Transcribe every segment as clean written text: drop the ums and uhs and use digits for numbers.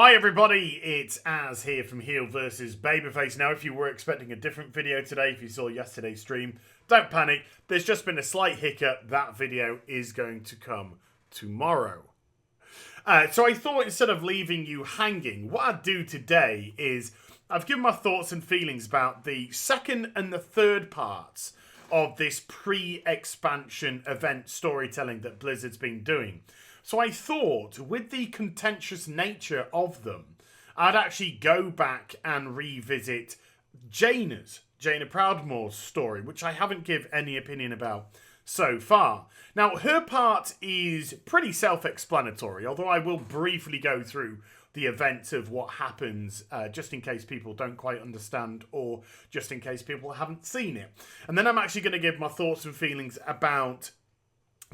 Hi everybody, it's Az here from HeelvsBabyface. Now if you were expecting a different video today, if you saw yesterday's stream, don't panic. There's just been a slight hiccup. That video is going to come tomorrow. So I thought instead of leaving you hanging, what I'd do today is I've given my thoughts and feelings about the second and the third parts of this pre-expansion event storytelling that Blizzard's been doing. So I thought, with the contentious nature of them, I'd actually go back and revisit Jaina Proudmoore's story, which I haven't give any opinion about so far. Now, her part is pretty self-explanatory, although I will briefly go through the events of what happens, just in case people don't quite understand, or just in case people haven't seen it. And then I'm actually going to give my thoughts and feelings about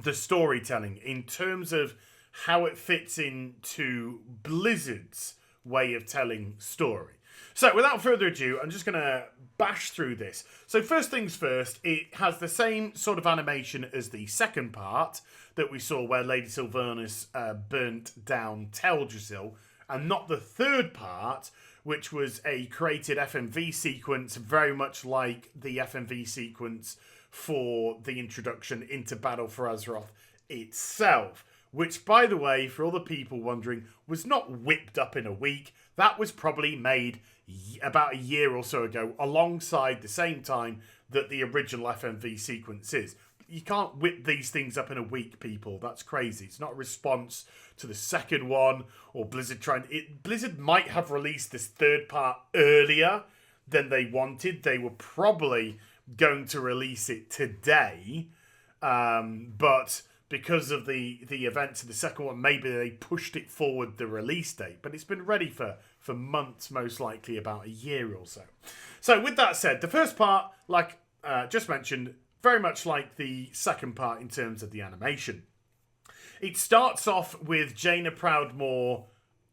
the storytelling in terms of how it fits into Blizzard's way of telling story. So without further ado, I'm just going to bash through this. So first things first, it has the same sort of animation as the second part that we saw where Lady Sylvanas burnt down Teldrassil, and not the third part, which was a created FMV sequence very much like the FMV sequence for the introduction into Battle for Azeroth itself, which, by the way, for all the people wondering, was not whipped up in a week. That was probably made about a year or so ago, alongside the same time that the original FMV sequence is. You can't whip these things up in a week, people. That's crazy. It's not a response to the second one, or Blizzard Blizzard might have released this third part earlier than they wanted. They were probably going to release it today, but because of the events of the second one, maybe they pushed it forward, the release date. But it's been ready for months, most likely about a year or so. So with that said, the first part, like just mentioned, very much like the second part in terms of the animation. It starts off with Jaina Proudmoore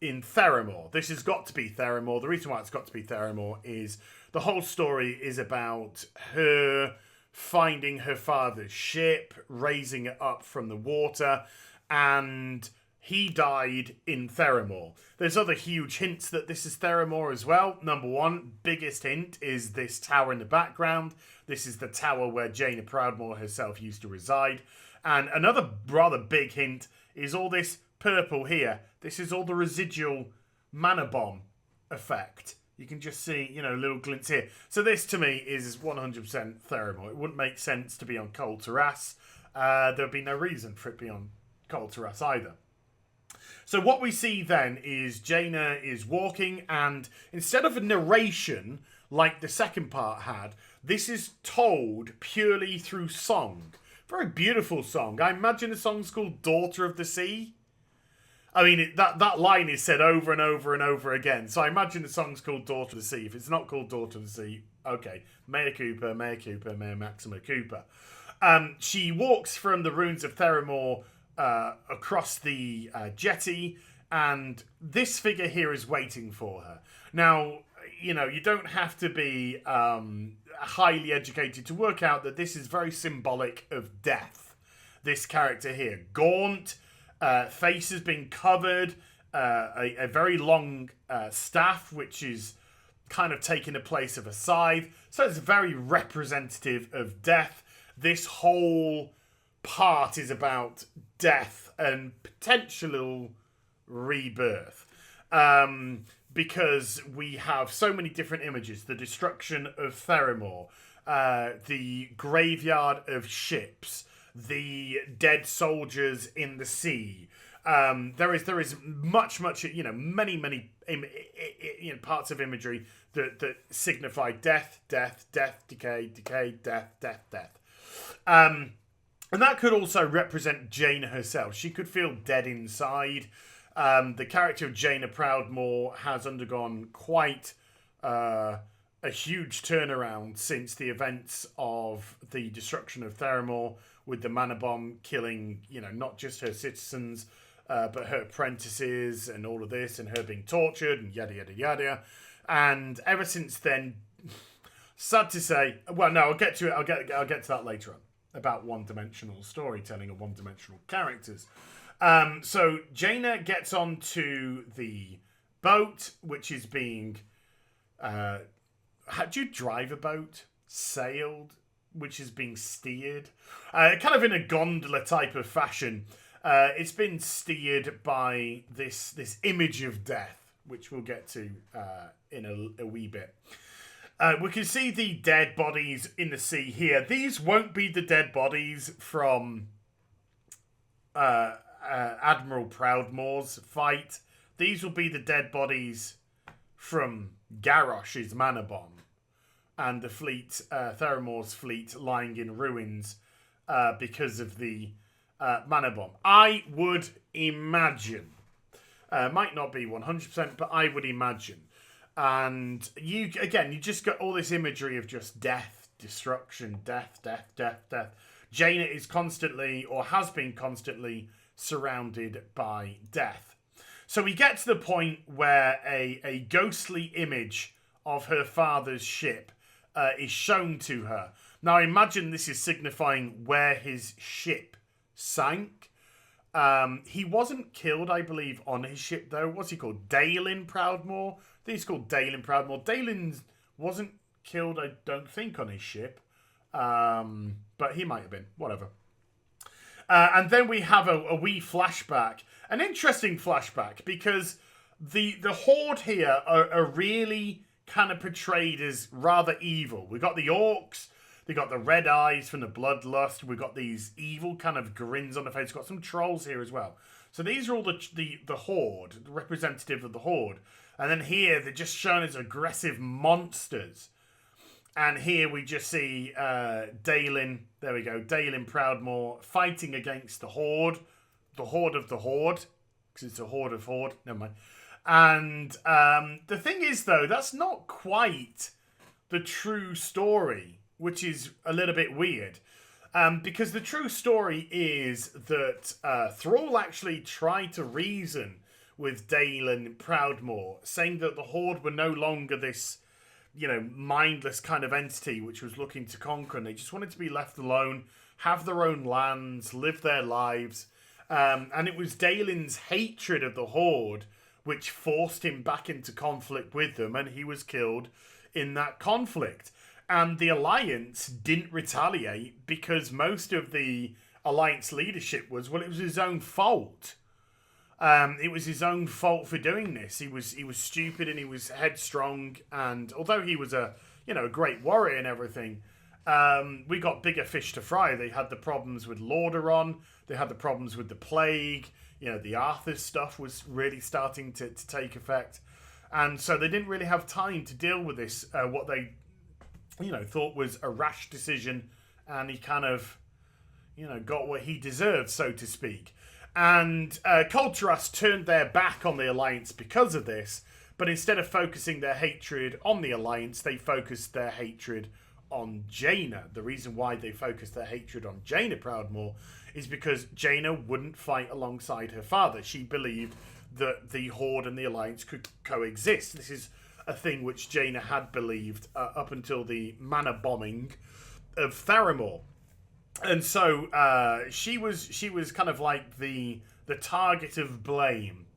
in Theramore. This has got to be Theramore. The reason why it's got to be Theramore is the whole story is about her finding her father's ship, raising it up from the water, and he died in Theramore. There's other huge hints that this is Theramore as well. Number one, biggest hint is this tower in the background. This is the tower where Jaina Proudmoore herself used to reside. And another rather big hint is all this purple here. This is all the residual mana bomb effect. You can just see, little glints here. So this, to me, is 100% Theramore. It wouldn't make sense to be on kul'tiras. There'd be no reason for it to be on kul'tiras either. So what we see then is Jaina is walking, and instead of a narration like the second part had, this is told purely through song. Very beautiful song. I imagine the song's called Daughter of the Sea. I mean, that line is said over and over and over again. So I imagine the song's called Daughter of the Sea. If it's not called Daughter of the Sea, okay. Mea Cooper, Mea Maxima Cooper. She walks from the ruins of Theramore across the jetty, and this figure here is waiting for her. Now, you don't have to be highly educated to work out that this is very symbolic of death. This character here, gaunt, face has been covered, a very long staff, which is kind of taking the place of a scythe. So it's very representative of death. This whole part is about death and potential rebirth. Because we have so many different images. The destruction of Theramore, the graveyard of ships, the dead soldiers in the sea. There is much, many parts of imagery that signify death, decay, death. And that could also represent Jaina herself. She could feel dead inside. The character of Jaina Proudmoore has undergone quite a huge turnaround since the events of the destruction of Theramore, with the mana bomb killing, not just her citizens, but her apprentices and all of this, and her being tortured and yada yada yada. And ever since then, sad to say, well, no, I'll get to it. I'll get to that later on about one-dimensional storytelling or one-dimensional characters. So Jaina gets onto the boat, which is being... how do you drive a boat? Sailed, which is being steered. Kind of in a gondola type of fashion. It's been steered by this image of death, which we'll get to in a wee bit. We can see the dead bodies in the sea here. These won't be the dead bodies from Admiral Proudmoore's fight. These will be the dead bodies from Garrosh's mana bomb and the fleet, Theramore's fleet, lying in ruins because of the mana bomb. I would imagine, might not be 100%, but I would imagine. And you just got all this imagery of just death, destruction, death. Jaina is constantly, or has been constantly, surrounded by death. So we get to the point where a ghostly image of her father's ship is shown to her. Now, I imagine this is signifying where his ship sank. He wasn't killed, I believe, on his ship, though. What's he called? Dalin Proudmoore? I think he's called Dalin Proudmoore. Dalin wasn't killed, I don't think, on his ship. But he might have been. Whatever. And then we have a wee flashback. An interesting flashback, because the Horde here are really kind of portrayed as rather evil. We've got the orcs. They got the red eyes from the bloodlust. We've got these evil kind of grins on the face. We've got some trolls here as well. So these are all the Horde, the representative of the Horde. And then here, they're just shown as aggressive monsters. And here we just see Dalin, there we go, Dalin Proudmoore fighting against the Horde of the Horde, because it's a Horde of Horde, never mind. And the thing is, though, that's not quite the true story, which is a little bit weird. Because the true story is that Thrall actually tried to reason with Dalin Proudmoore, saying that the Horde were no longer this, mindless kind of entity which was looking to conquer, and they just wanted to be left alone, have their own lands, live their lives. And it was Dalin's hatred of the Horde which forced him back into conflict with them, and he was killed in that conflict. And the Alliance didn't retaliate because most of the Alliance leadership was, it was his own fault. It was his own fault for doing this. He was stupid and he was headstrong. And although he was a great warrior and everything, we got bigger fish to fry. They had the problems with Lordaeron. They had the problems with the plague. The Arthur stuff was really starting to take effect. And so they didn't really have time to deal with this, what they, thought was a rash decision. And he kind of, got what he deserved, so to speak. And kul'tiras turned their back on the Alliance because of this, but instead of focusing their hatred on the Alliance, they focused their hatred on Jaina. The reason why they focused their hatred on Jaina Proudmoore is because Jaina wouldn't fight alongside her father. She believed that the Horde and the Alliance could coexist. This is a thing which Jaina had believed up until the mana bombing of Theramore. And so she was kind of like the target of blame.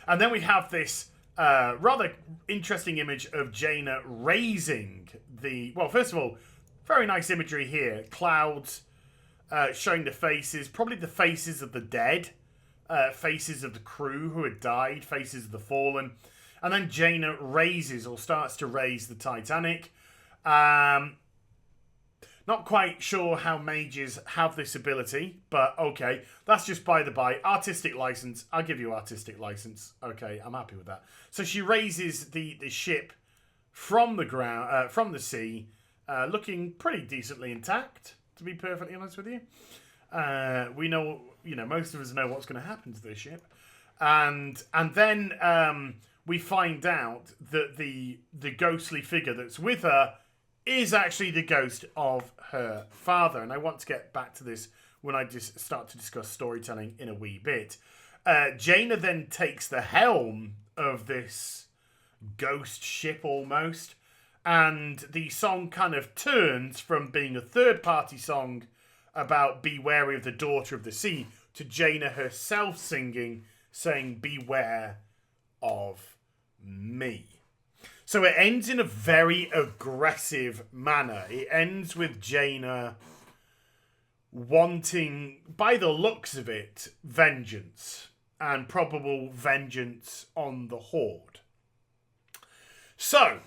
And then we have this rather interesting image of Jaina raising the... Well, first of all, very nice imagery here. Clouds showing the faces, probably the faces of the dead, faces of the crew who had died, faces of the fallen. And then Jaina raises or starts to raise the Titanic. Not quite sure how mages have this ability, but okay. That's just by the by. Artistic license. I'll give you artistic license. Okay, I'm happy with that. So she raises the ship from the ground, from the sea, looking pretty decently intact, to be perfectly honest with you. We know, most of us know what's going to happen to this ship. And then we find out that the ghostly figure that's with her is actually the ghost of her father. And I want to get back to this when I just start to discuss storytelling in a wee bit. Jaina then takes the helm of this ghost ship almost, and the song kind of turns from being a third-party song about be wary of the daughter of the sea to Jaina herself singing, saying beware of me. So it ends in a very aggressive manner. It ends with Jaina wanting, by the looks of it, vengeance. And probable vengeance on the Horde. So,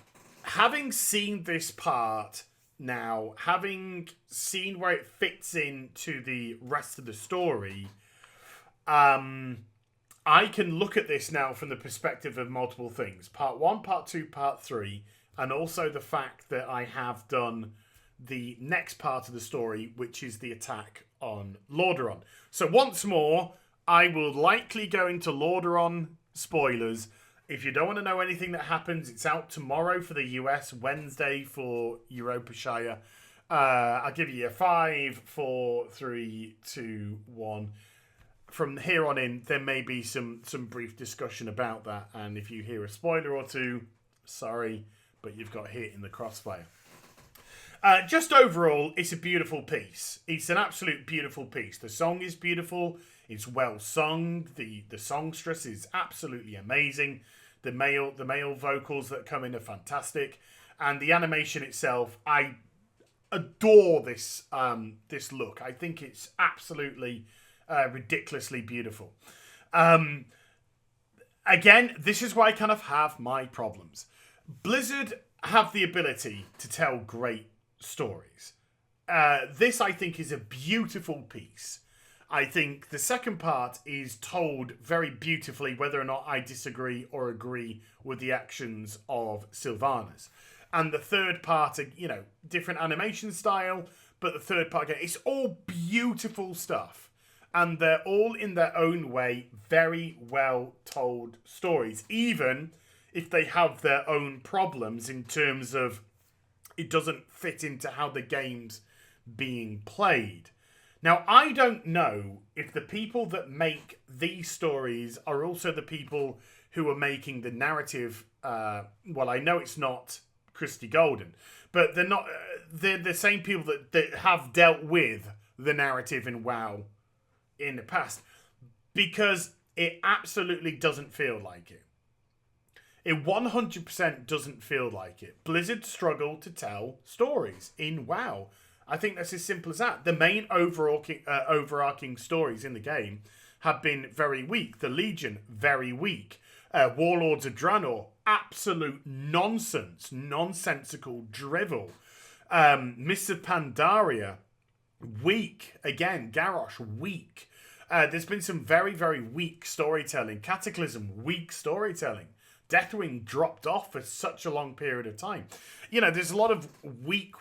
having seen this part now, having seen where it fits into the rest of the story, I can look at this now from the perspective of multiple things. Part 1, Part 2, Part 3, and also the fact that I have done the next part of the story, which is the attack on Lordaeron. So once more, I will likely go into Lordaeron spoilers. If you don't want to know anything that happens, it's out tomorrow for the US, Wednesday for Europe-shire. I'll give you a 5, 4, 3, 2, 1. From here on in, there may be some brief discussion about that. And if you hear a spoiler or two, sorry, but you've got hit in the crossfire. Just overall, it's a beautiful piece. It's an absolute beautiful piece. The song is beautiful. It's well sung. The songstress is absolutely amazing. The male vocals that come in are fantastic, and the animation itself, I adore this this look. I think it's absolutely ridiculously beautiful. Again, this is where I kind of have my problems. Blizzard have the ability to tell great stories. This, I think, is a beautiful piece. I think the second part is told very beautifully, whether or not I disagree or agree with the actions of Sylvanas. And the third part, different animation style, but the third part, again, it's all beautiful stuff. And they're all, in their own way, very well told stories, even if they have their own problems in terms of it doesn't fit into how the game's being played. Now, I don't know if the people that make these stories are also the people who are making the narrative. Well, I know it's not Christie Golden, but they're not. They're the same people that have dealt with the narrative in WoW in the past, because it absolutely doesn't feel like it. It 100% doesn't feel like it. Blizzard struggle to tell stories in WoW. I think that's as simple as that. The main overarching stories in the game have been very weak. The Legion, very weak. Warlords of Draenor, absolute nonsense. Nonsensical drivel. Mists of Pandaria, weak. Again, Garrosh, weak. There's been some very, very weak storytelling. Cataclysm, weak storytelling. Deathwing dropped off for such a long period of time. There's a lot of weak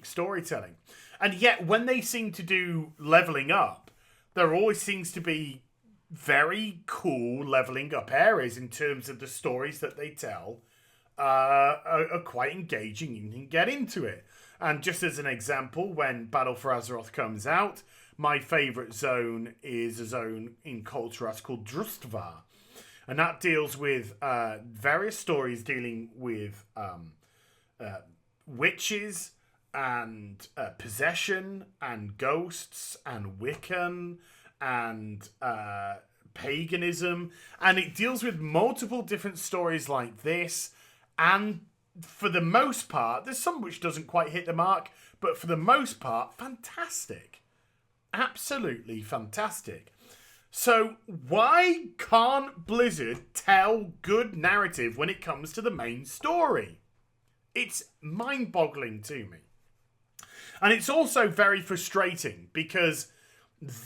storytelling. And yet, when they seem to do leveling up, there always seems to be very cool leveling up areas in terms of the stories that they tell are quite engaging. You can get into it. And just as an example, when Battle for Azeroth comes out, my favourite zone is a zone in kul'tiras called Drustvar. And that deals with various stories dealing with witches and possession and ghosts and Wiccan and paganism. And it deals with multiple different stories like this. And for the most part, there's some which doesn't quite hit the mark, but for the most part, fantastic. Absolutely fantastic. So why can't Blizzard tell good narrative when it comes to the main story? It's mind-boggling to me. And it's also very frustrating because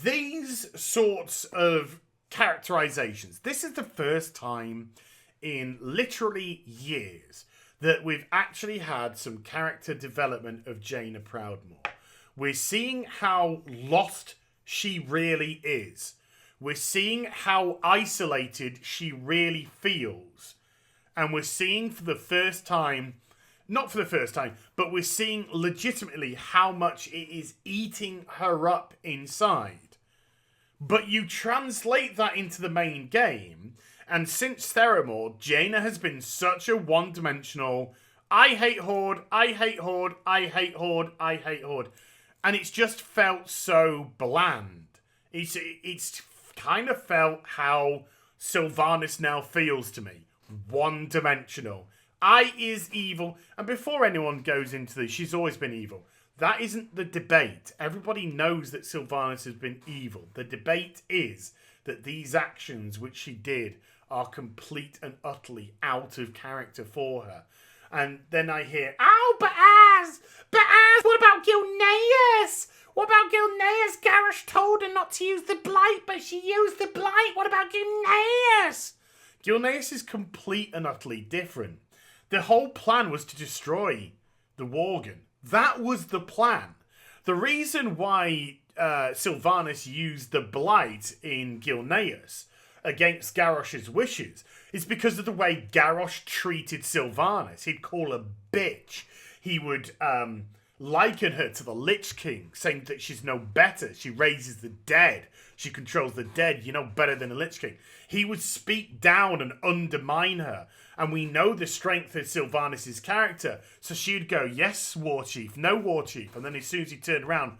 these sorts of characterizations, this is the first time in literally years that we've actually had some character development of Jaina Proudmoore. We're seeing how lost she really is. We're seeing how isolated she really feels. And we're seeing for the first time, not for the first time, but we're seeing legitimately how much it is eating her up inside. But you translate that into the main game, and since Theramore, Jaina has been such a one-dimensional, I hate Horde, I hate Horde, I hate Horde, I hate Horde. And it's just felt so bland. It's kind of felt how Sylvanas now feels to me. one-dimensional. I is evil. And before anyone goes into this, she's always been evil. That isn't the debate. Everybody knows that Sylvanas has been evil. The debate is that these actions which she did are complete and utterly out of character for her. And then I hear, oh, but as, what about Gilneas? What about Gilneas? Garrosh told her not to use the blight, but she used the blight. What about Gilneas? Gilneas is complete and utterly different. The whole plan was to destroy the Worgen. That was the plan. The reason why Sylvanas used the blight in Gilneas against Garrosh's wishes is because of the way Garrosh treated Sylvanas. He'd call her bitch. He would liken her to the Lich King, saying that she's no better. She raises the dead. She controls the dead. You're no better than a Lich King. He would speak down and undermine her. And we know the strength of Sylvanas' character. So she'd go, yes, War Chief. No, War Chief. And then as soon as he turned around,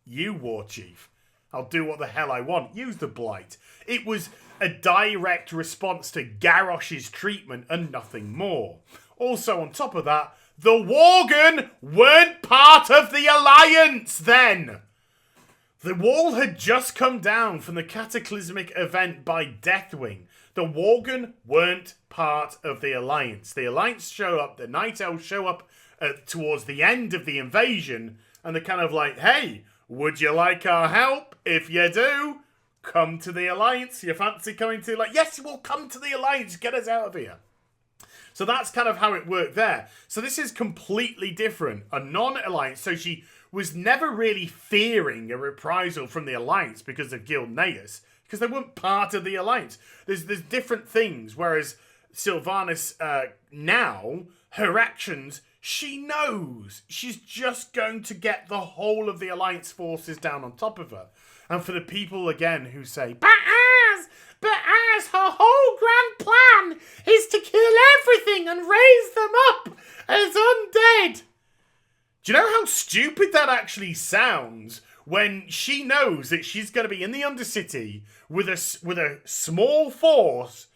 you, War Chief. I'll do what the hell I want. Use the blight. It was a direct response to Garrosh's treatment and nothing more. Also, on top of that, the Worgen weren't part of the Alliance then. The wall had just come down from the cataclysmic event by Deathwing. The Worgen weren't part of the Alliance. The Alliance show up, the Night Elves show up towards the end of the invasion, and they're kind of like, hey, would you like our help? If you do, come to the Alliance. You fancy coming to, like, yes, we'll come to the Alliance. Get us out of here. So that's kind of how it worked there. So this is completely different. A non-Alliance. So she was never really fearing a reprisal from the Alliance because of Gilneas, because they weren't part of the Alliance. There's different things, whereas Sylvanas now, her actions, she knows she's just going to get the whole of the Alliance forces down on top of her. And for the people, again, who say, but as her whole grand plan is to kill everything and raise them up as undead. Do you know how stupid that actually sounds when she knows that she's going to be in the Undercity with a small force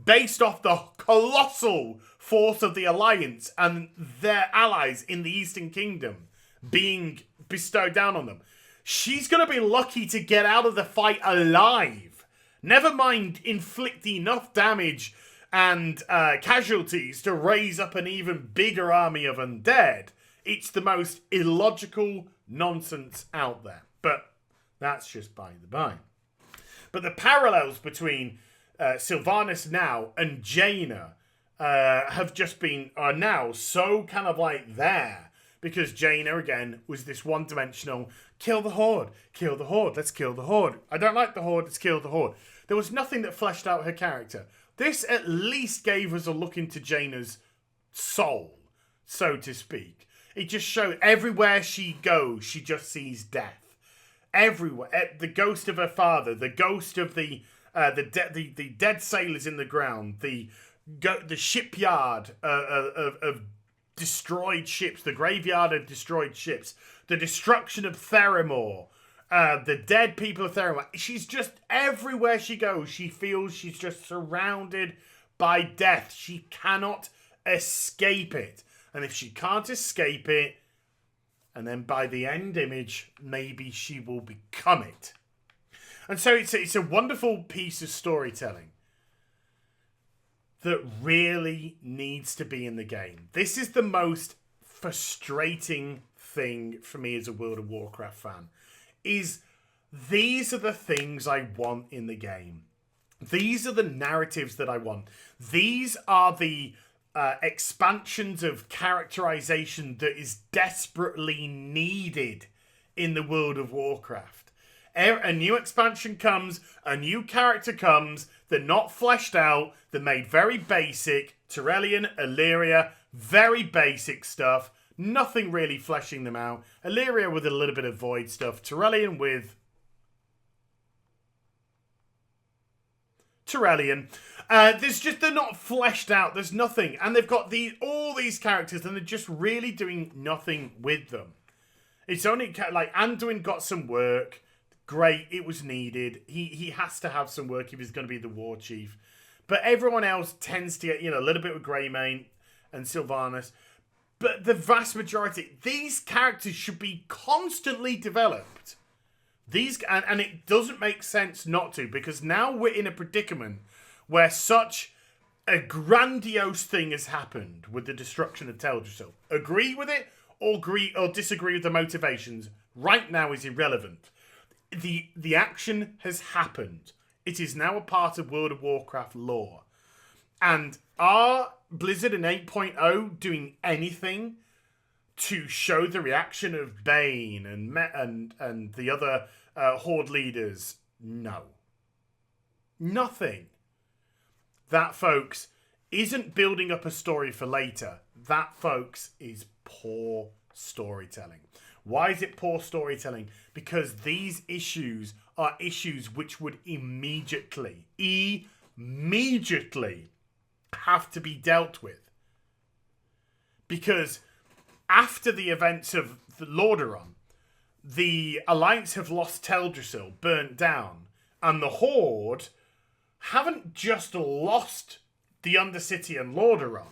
based off the colossal force of the Alliance and their allies in the Eastern Kingdom being bestowed down on them? She's going to be lucky to get out of the fight alive. Never mind inflict enough damage and casualties to raise up an even bigger army of undead. It's the most illogical nonsense out there. But that's just by the by. But the parallels between Sylvanas now and Jaina are now so kind of like there. Because Jaina, again, was this one-dimensional, kill the Horde, let's kill the Horde. I don't like the Horde, let's kill the Horde. There was nothing that fleshed out her character. This at least gave us a look into Jaina's soul, so to speak. It just showed everywhere she goes, she just sees death. Everywhere. The ghost of her father, the ghost of the dead sailors in the ground, the shipyard of destroyed ships, the graveyard of destroyed ships, the destruction of Theramore, the dead people of Theramore. She's just, everywhere she goes, she feels she's just surrounded by death. She cannot escape it. And if she can't escape it, and then by the end image, maybe she will become it. And so it's a wonderful piece of storytelling that really needs to be in the game. This is the most frustrating thing for me as a World of Warcraft fan, is these are the things I want in the game. These are the narratives that I want. These are the expansions of characterization that is desperately needed in the World of Warcraft. A new expansion comes, a new character comes, they're not fleshed out, they're made very basic. Turelian, Illyria, very basic stuff. Nothing really fleshing them out. Illyria with a little bit of void stuff. Turelian with Turelian. They're not fleshed out. There's nothing. And they've got all these characters and they're just really doing nothing with them. It's only like Anduin got some work. Great, it was needed. He has to have some work if he's going to be the war chief. But everyone else tends to get, a little bit with Greymane and Sylvanas. But the vast majority, these characters should be constantly developed. And it doesn't make sense not to, because now we're in a predicament where such a grandiose thing has happened with the destruction of Teldrassil. Agree with it or disagree with the motivations right now is irrelevant. The action has happened. It is now a part of World of Warcraft lore. And are Blizzard and 8.0 doing anything to show the reaction of Bane and the other Horde leaders? No. Nothing. That, folks, isn't building up a story for later. That, folks, is poor storytelling. Why is it poor storytelling? Because these issues are issues which would immediately have to be dealt with. Because after the events of the Lordaeron, the Alliance have lost Teldrassil, burnt down, and the Horde haven't just lost the Undercity and Lordaeron,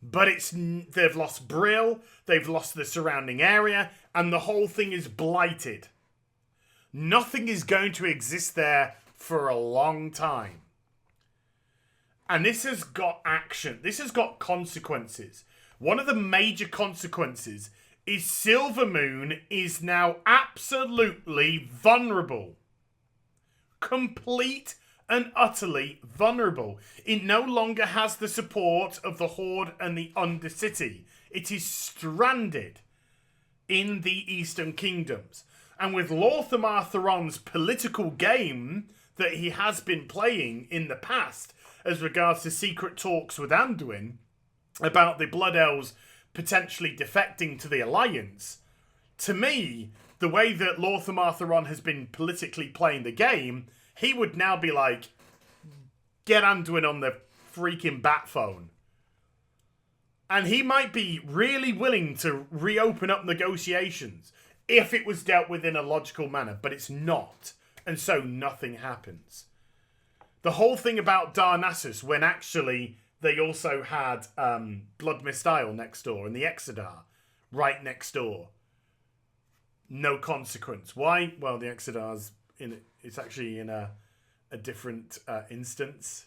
but they've lost Brill, they've lost the surrounding area, and the whole thing is blighted. Nothing is going to exist there for a long time. And this has got action. This has got consequences. One of the major consequences is Silvermoon is now absolutely vulnerable. Complete and utterly vulnerable. It no longer has the support of the Horde and the Undercity. It is stranded in the Eastern Kingdoms. And with Lorthamar Theron's political game that he has been playing in the past as regards to secret talks with Anduin about the Blood Elves potentially defecting to the Alliance, to me, the way that Lorthamar Theron has been politically playing the game, he would now be like, get Anduin on the freaking bat phone. And he might be really willing to reopen up negotiations if it was dealt with in a logical manner, but it's not. And so nothing happens. The whole thing about Darnassus, when actually they also had Blood Mist Isle next door and the Exodar right next door. No consequence. Why? Well, the Exodar's it's actually in a different instance.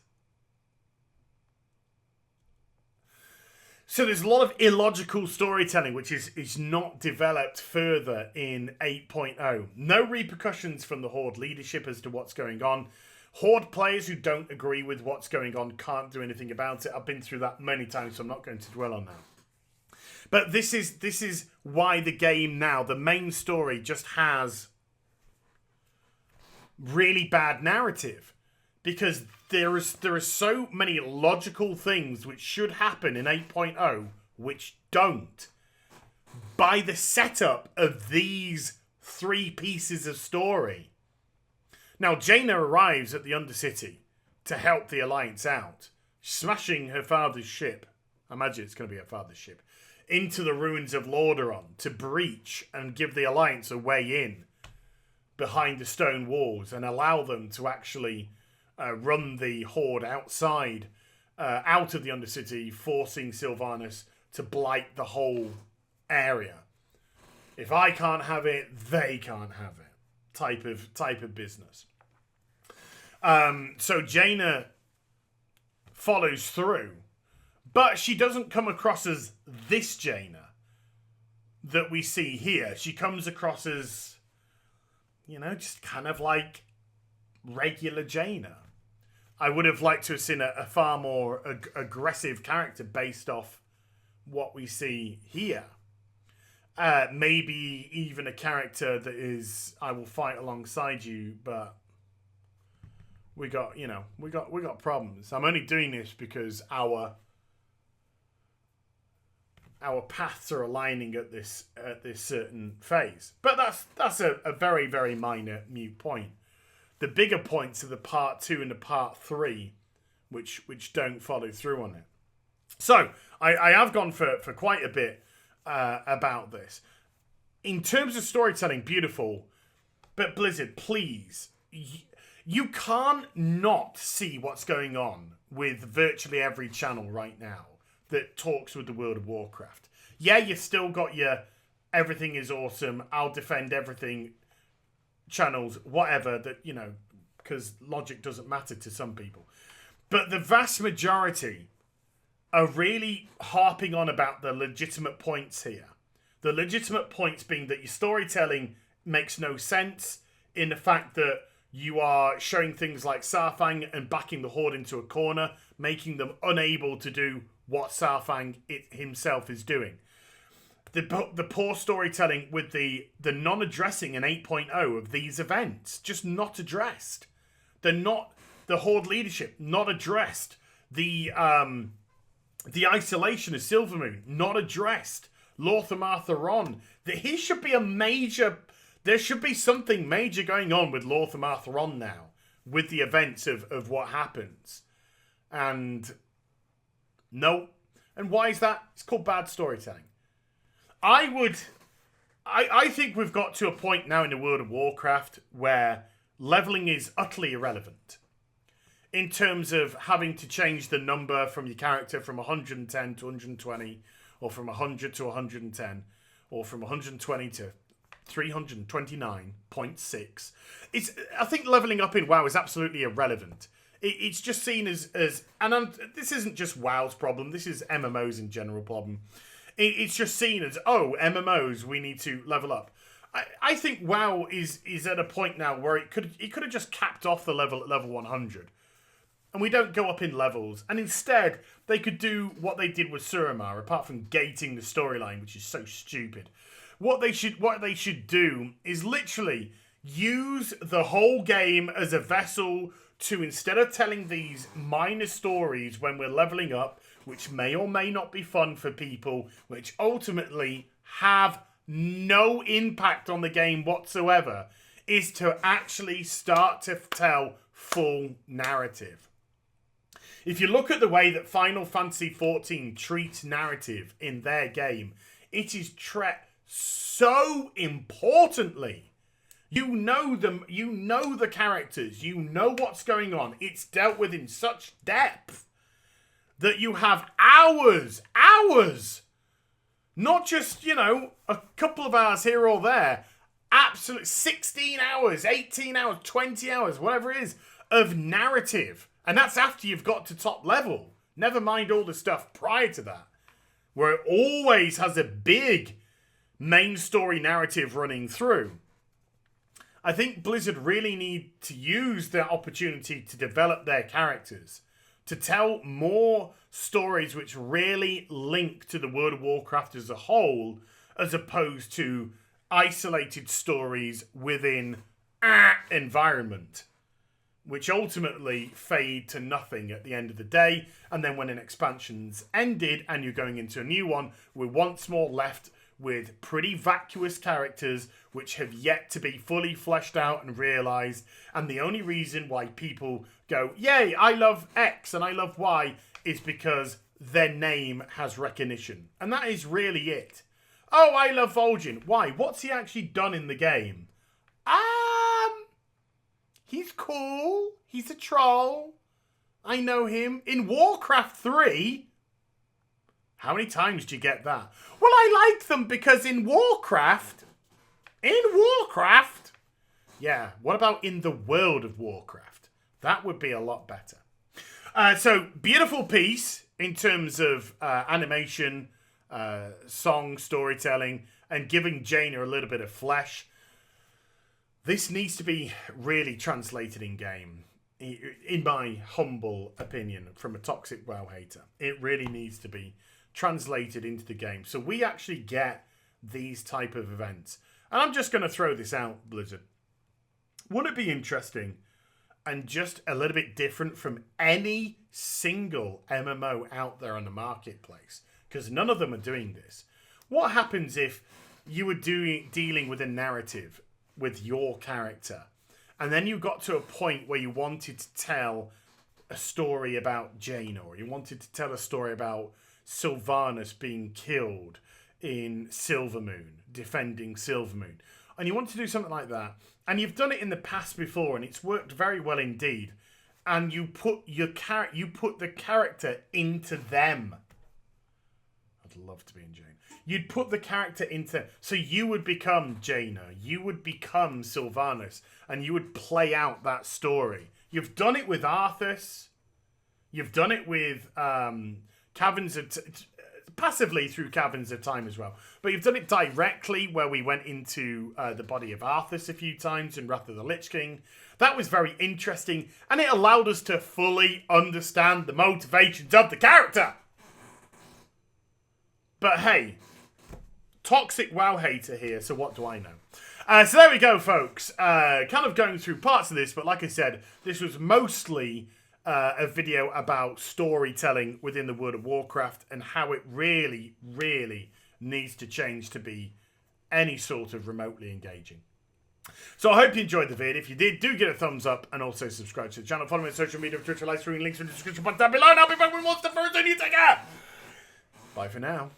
So there's a lot of illogical storytelling which is not developed further in 8.0. No repercussions from the Horde leadership as to what's going on. Horde players who don't agree with what's going on can't do anything about it. I've been through that many times, so I'm not going to dwell on that. But this is why the game now, the main story, just has really bad narrative. Because there are so many logical things which should happen in 8.0 which don't. By the setup of these 3 pieces of story. Now, Jaina arrives at the Undercity to help the Alliance out, smashing her father's ship. I imagine it's going to be her father's ship. Into the ruins of Lordaeron to breach and give the Alliance a way in behind the stone walls and allow them to actually run the Horde outside, out of the Undercity, forcing Sylvanas to blight the whole area. If I can't have it, they can't have it. Type of business. So Jaina follows through, but she doesn't come across as this Jaina that we see here. She comes across as, just kind of like regular Jaina. I would have liked to have seen a far more aggressive character based off what we see here. Maybe even a character that is, I will fight alongside you, but we got problems. I'm only doing this because our paths are aligning at this certain phase. But that's a very, very minor mute point. The bigger points are the part 2 and the part 3, which don't follow through on it. So I have gone for quite a bit about this. In terms of storytelling, beautiful. But Blizzard, please, You can't not see what's going on with virtually every channel right now that talks with the World of Warcraft. Yeah, you've still got your everything is awesome, I'll defend everything channels, whatever, that, you know, because logic doesn't matter to some people. But the vast majority are really harping on about the legitimate points here. The legitimate points being that your storytelling makes no sense in the fact that you are showing things like Saurfang and backing the Horde into a corner, making them unable to do what Saurfang himself is doing. The poor storytelling with the non-addressing in 8.0 of these events, just not addressed. They're not, the Horde leadership, not addressed. The isolation of Silvermoon, not addressed. Lorthamar Theron, he should be a major... There should be something major going on with Lorthamar Theron now, with the events of what happens. And no. And why is that? It's called bad storytelling. I think we've got to a point now in the World of Warcraft where leveling is utterly irrelevant. In terms of having to change the number from your character from 110 to 120, or from 100 to 110, or from 120 to 329.6. I think leveling up in WoW is absolutely irrelevant. It's just seen as this isn't just WoW's problem. This is MMOs in general problem. It's just seen as, oh, MMOs, we need to level up. I think WoW is at a point now where it could have just capped off the level at level 100. And we don't go up in levels. And instead, they could do what they did with Suramar, apart from gating the storyline, which is so stupid. What they should do is literally use the whole game as a vessel to, instead of telling these minor stories when we're leveling up, which may or may not be fun for people, which ultimately have no impact on the game whatsoever, is to actually start to tell full narrative. If you look at the way that Final Fantasy XIV treats narrative in their game, it is so importantly. You know them, you know the characters, you know what's going on. It's dealt with in such depth that you have hours, not just, you know, a couple of hours here or there, absolute 16 hours, 18 hours, 20 hours, whatever it is, of narrative. And that's after you've got to top level. Never mind all the stuff prior to that, where it always has a big main story narrative running through. I think Blizzard really need to use their opportunity to develop their characters, to tell more stories which really link to the World of Warcraft as a whole, as opposed to isolated stories within environment, which ultimately fade to nothing at the end of the day. And then when an expansion's ended and you're going into a new one, we're once more left with pretty vacuous characters which have yet to be fully fleshed out and realised. And the only reason why people go, yay, I love X and I love Y, is because their name has recognition. And that is really it. Oh, I love Vol'jin. Why? What's he actually done in the game? He's cool. He's a troll. I know him. In Warcraft 3... How many times do you get that? Well, I like them because in Warcraft... Yeah, what about in the World of Warcraft? That would be a lot better. So, beautiful piece in terms of animation, song, storytelling, and giving Jaina a little bit of flesh. This needs to be really translated in game, in my humble opinion, from a toxic WoW hater. It really needs to be translated into the game, so we actually get these type of events. And I'm just going to throw this out, Blizzard. Wouldn't it be interesting and just a little bit different from any single MMO out there on the marketplace? Because none of them are doing this. What happens if you were dealing with a narrative with your character, and then you got to a point where you wanted to tell a story about Jaina, or you wanted to tell a story about Sylvanas being killed in Silvermoon, defending Silvermoon. and you want to do something like that, and you've done it in the past before, and it's worked very well indeed, and you put the character into them. I'd love to be in Jaina. You'd put the character into... So you would become Jaina. You would become Sylvanas. And you would play out that story. You've done it with Arthas. You've done it with Caverns of... Passively through Caverns of Time as well. But you've done it directly where we went into the body of Arthas a few times in Wrath of the Lich King. That was very interesting. And it allowed us to fully understand the motivations of the character. But hey... Toxic WoW hater here, so what do I know? So there we go, folks. Kind of going through parts of this, but like I said, this was mostly a video about storytelling within the World of Warcraft and how it really, really needs to change to be any sort of remotely engaging. So I hope you enjoyed the video. If you did, do get a thumbs up and also subscribe to the channel. Follow me on social media, Twitter, live streaming, links in the description box down below. And I'll be back with more stuff for you. Take care. Bye for now.